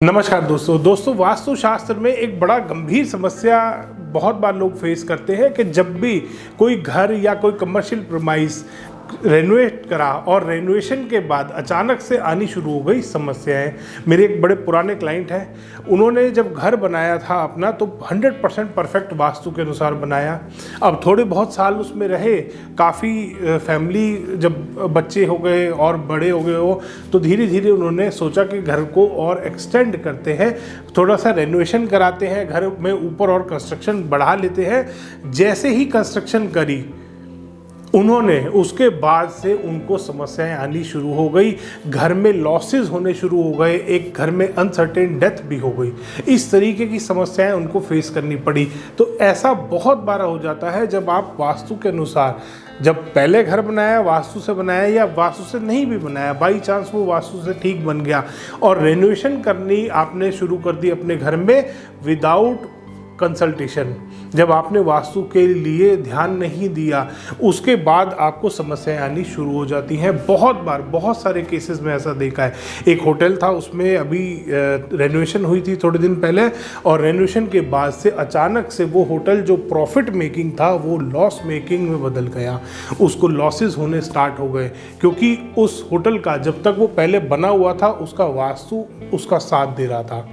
नमस्कार दोस्तों वास्तुशास्त्र में एक बड़ा गंभीर समस्या बहुत बार लोग फेस करते हैं कि जब भी कोई घर या कोई कमर्शियल प्रीमाइस रेनोवेट करा और रेनोवेशन के बाद अचानक से आनी शुरू हो गई समस्याएं। मेरे एक बड़े पुराने क्लाइंट हैं, उन्होंने जब घर बनाया था अपना तो 100% परफेक्ट वास्तु के अनुसार बनाया। अब थोड़े बहुत साल उसमें रहे, काफ़ी फैमिली जब बच्चे हो गए और बड़े हो गए हो तो धीरे धीरे उन्होंने सोचा कि घर को और एक्सटेंड करते हैं, थोड़ा सा रेनोवेशन कराते हैं, घर में ऊपर और कंस्ट्रक्शन बढ़ा लेते हैं। जैसे ही कंस्ट्रक्शन करी उन्होंने, उसके बाद से उनको समस्याएं आनी शुरू हो गई, घर में लॉसेस होने शुरू हो गए, एक घर में अनसर्टेन डेथ भी हो गई। इस तरीके की समस्याएं उनको फेस करनी पड़ी। तो ऐसा बहुत बार हो जाता है जब आप वास्तु के अनुसार, जब पहले घर बनाया वास्तु से बनाया या वास्तु से नहीं भी बनाया, बाई चांस वो वास्तु से ठीक बन गया और रेनोवेशन करनी आपने शुरू कर दी अपने घर में विदाउट कंसल्टेशन, जब आपने वास्तु के लिए ध्यान नहीं दिया, उसके बाद आपको समस्याएं आनी शुरू हो जाती हैं। बहुत बार, बहुत सारे केसेस में ऐसा देखा है। एक होटल था, उसमें अभी रेनोवेशन हुई थी थोड़े दिन पहले और रेनोवेशन के बाद से अचानक से वो होटल जो प्रॉफिट मेकिंग था वो लॉस मेकिंग में बदल गया। उसको लॉसेस होने स्टार्ट हो गए क्योंकि उस होटल का जब तक वो पहले बना हुआ था उसका वास्तु उसका साथ दे रहा था।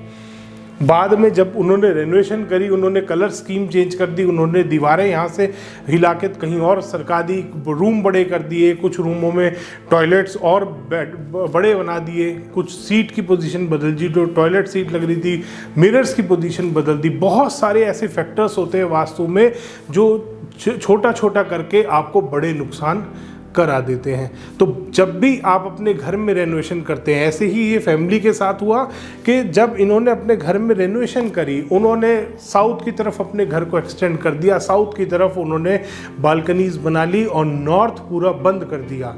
बाद में जब उन्होंने रेनोवेशन करी, उन्होंने कलर स्कीम चेंज कर दी, उन्होंने दीवारें यहाँ से हिला के कहीं और सरका दी, रूम बड़े कर दिए, कुछ रूमों में टॉयलेट्स और बेड बड़े बना दिए, कुछ सीट की पोजीशन बदल दी, जो टॉयलेट सीट लग रही थी मिरर्स की पोजीशन बदल दी। बहुत सारे ऐसे फैक्टर्स होते हैं वास्तु में जो छोटा छोटा करके आपको बड़े नुकसान करा देते हैं। तो जब भी आप अपने घर में रेनोवेशन करते हैं, ऐसे ही ये फैमिली के साथ हुआ कि जब इन्होंने अपने घर में रेनोवेशन करी, उन्होंने साउथ की तरफ अपने घर को एक्सटेंड कर दिया, साउथ की तरफ उन्होंने बालकनीज बना ली और नॉर्थ पूरा बंद कर दिया।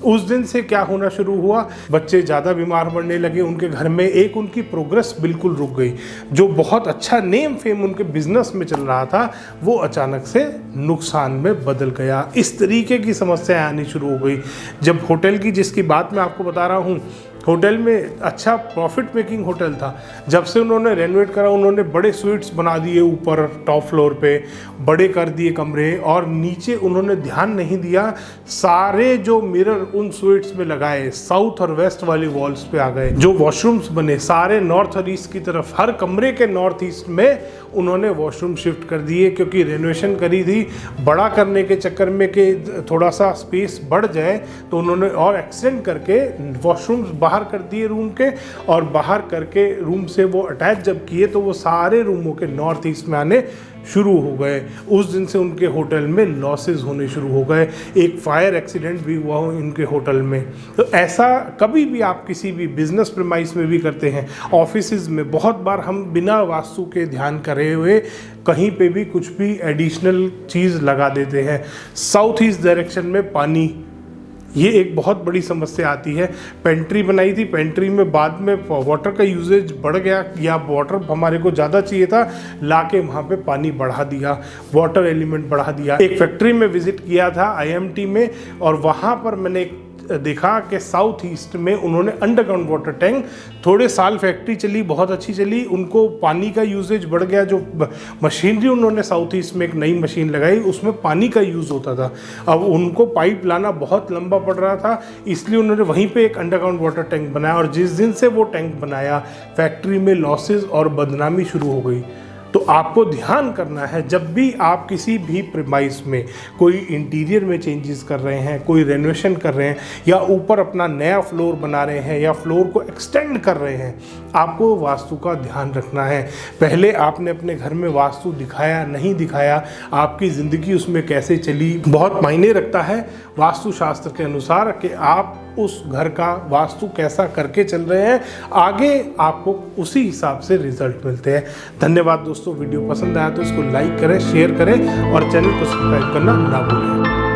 उस दिन से क्या होना शुरू हुआ, बच्चे ज़्यादा बीमार पड़ने लगे उनके घर में, एक उनकी प्रोग्रेस बिल्कुल रुक गई। जो बहुत अच्छा नेम फेम उनके बिजनेस में चल रहा था वो अचानक से नुकसान में बदल गया। इस तरीके की समस्याएं आनी शुरू हो गई। जब होटल की, जिसकी बात मैं आपको बता रहा हूँ, होटल में अच्छा प्रॉफिट मेकिंग होटल था, जब से उन्होंने रेनोवेट करा उन्होंने बड़े स्वीट्स बना दिए, ऊपर टॉप फ्लोर पे बड़े कर दिए कमरे, और नीचे उन्होंने ध्यान नहीं दिया, सारे जो मिरर उन स्वीट्स में लगाए साउथ और वेस्ट वाली वॉल्स पे आ गए। जो वॉशरूम्स बने सारे नॉर्थ और ईस्ट की तरफ, हर कमरे के नॉर्थ ईस्ट में उन्होंने वॉशरूम शिफ्ट कर दिए क्योंकि रेनोवेशन करी थी। बड़ा करने के चक्कर में कि थोड़ा सा स्पेस बढ़ जाए तो उन्होंने और एक्सटेंड करके वॉशरूम्स बाहर कर दिए रूम के, और बाहर करके रूम से वो अटैच जब किए तो वो सारे रूमों के नॉर्थ ईस्ट में आने शुरू हो गए। उस दिन से उनके होटल में लॉसेस होने शुरू हो गए। एक फायर एक्सीडेंट भी हुआ उनके होटल में। तो ऐसा कभी भी आप किसी भी बिजनेस प्रीमाइस में भी करते हैं, ऑफिसेज में बहुत बार हम बिना वास्तु के ध्यान करे हुए कहीं पे भी कुछ भी एडिशनल चीज़ लगा देते हैं। साउथ ईस्ट डायरेक्शन में पानी, ये एक बहुत बड़ी समस्या आती है। पेंट्री बनाई थी, पेंट्री में बाद में वाटर का यूजेज बढ़ गया या वाटर हमारे को ज़्यादा चाहिए था, लाके वहाँ पे पानी बढ़ा दिया, वाटर एलिमेंट बढ़ा दिया। एक फैक्ट्री में विजिट किया था IMT में, और वहाँ पर मैंने देखा कि साउथ ईस्ट में उन्होंने अंडरग्राउंड वाटर टैंक, थोड़े साल फैक्ट्री चली, बहुत अच्छी चली, उनको पानी का यूजेज बढ़ गया। जो मशीनरी उन्होंने साउथ ईस्ट में एक नई मशीन लगाई उसमें पानी का यूज़ होता था, अब उनको पाइप लाना बहुत लंबा पड़ रहा था, इसलिए उन्होंने वहीं पे एक अंडरग्राउंड वाटर टैंक बनाया। और जिस दिन से वो टैंक बनाया फैक्ट्री में लॉसेज और बदनामी शुरू हो गई। तो आपको ध्यान करना है, जब भी आप किसी भी प्रीमाइस में कोई इंटीरियर में चेंजेस कर रहे हैं, कोई रेनोवेशन कर रहे हैं, या ऊपर अपना नया फ्लोर बना रहे हैं या फ्लोर को एक्सटेंड कर रहे हैं, आपको वास्तु का ध्यान रखना है। पहले आपने अपने घर में वास्तु दिखाया नहीं दिखाया, आपकी ज़िंदगी उसमें कैसे चली, बहुत मायने रखता है वास्तुशास्त्र के अनुसार कि आप उस घर का वास्तु कैसा करके चल रहे हैं। आगे आपको उसी हिसाब से रिजल्ट मिलते हैं। धन्यवाद दोस्तों, वीडियो पसंद आया तो इसको लाइक करें, शेयर करें और चैनल को सब्सक्राइब करना ना भूलें।